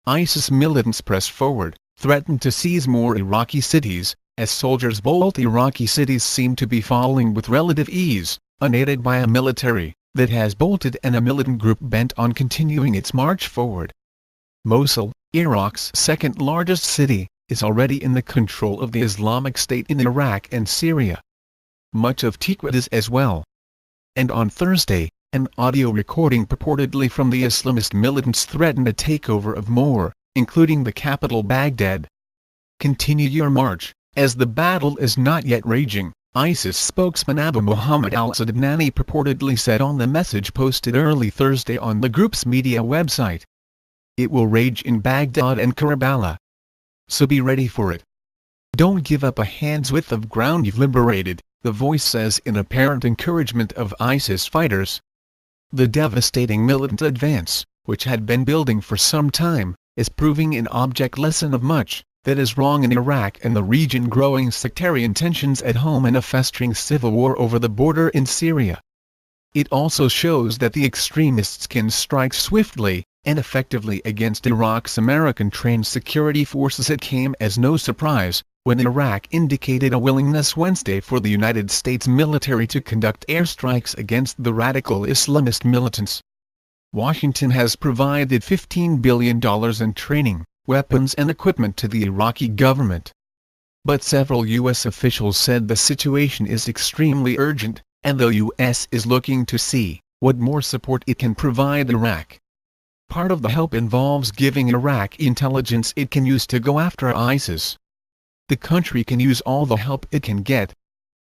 ISIS militants press forward, threaten to seize more Iraqi cities. As soldiers bolt, Iraqi cities seem to be falling with relative ease, unaided by a military that has bolted and a militant group bent on continuing its march forward. Mosul, Iraq's second-largest city, is already in the control of the Islamic State in Iraq and Syria. Much of Tikrit is as well. And on Thursday, an audio recording purportedly from the Islamist militants threatened a takeover of more, including the capital Baghdad. Continue your march, as the battle is not yet raging, ISIS spokesman Abu Muhammad al-Sadnani purportedly said on the message posted early Thursday on the group's media website. It will rage in Baghdad and Karbala. So be ready for it. Don't give up a hand's width of ground you've liberated, the voice says in apparent encouragement of ISIS fighters. The devastating militant advance, which had been building for some time, is proving an object lesson of much that is wrong in Iraq and the region, growing sectarian tensions at home and a festering civil war over the border in Syria. It also shows that the extremists can strike swiftly and effectively against Iraq's American-trained security forces. It came as no surprise when Iraq indicated a willingness Wednesday for the United States military to conduct airstrikes against the radical Islamist militants. Washington has provided $15 billion in training, weapons and equipment to the Iraqi government. But several U.S. officials said the situation is extremely urgent, and the U.S. is looking to see what more support it can provide Iraq. Part of the help involves giving Iraq intelligence it can use to go after ISIS. The country can use all the help it can get.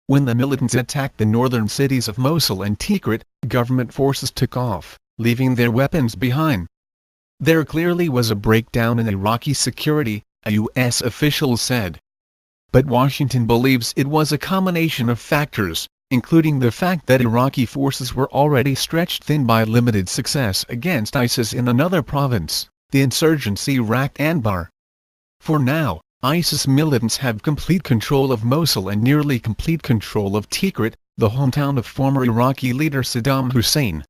When the militants attacked the northern cities of Mosul and Tikrit, government forces took off, leaving their weapons behind. There clearly was a breakdown in Iraqi security, a U.S. official said. But Washington believes it was a combination of factors, including the fact that Iraqi forces were already stretched thin by limited success against ISIS in another province, the insurgency Iraq Anbar. For now, ISIS militants have complete control of Mosul and nearly complete control of Tikrit, the hometown of former Iraqi leader Saddam Hussein.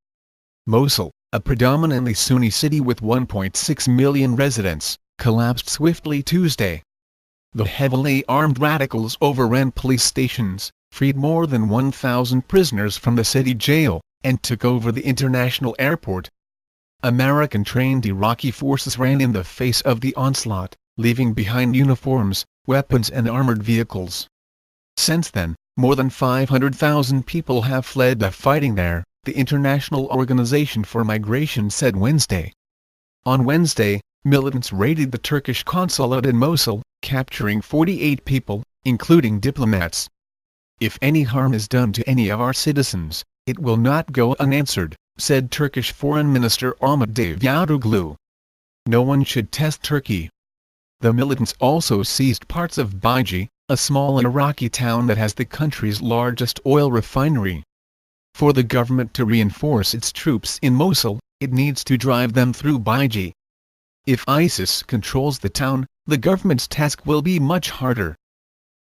Mosul, a predominantly Sunni city with 1.6 million residents, collapsed swiftly Tuesday. The heavily armed radicals overran police stations, freed more than 1,000 prisoners from the city jail, and took over the international airport. American-trained Iraqi forces ran in the face of the onslaught, leaving behind uniforms, weapons and armored vehicles. Since then, more than 500,000 people have fled the fighting there, the International Organization for Migration said Wednesday. On Wednesday, militants raided the Turkish consulate in Mosul, capturing 48 people, including diplomats. "If any harm is done to any of our citizens, it will not go unanswered," said Turkish Foreign Minister Ahmet Davutoglu. "No one should test Turkey." The militants also seized parts of Baiji, a small Iraqi town that has the country's largest oil refinery. For the government to reinforce its troops in Mosul, it needs to drive them through Baiji. If ISIS controls the town, the government's task will be much harder,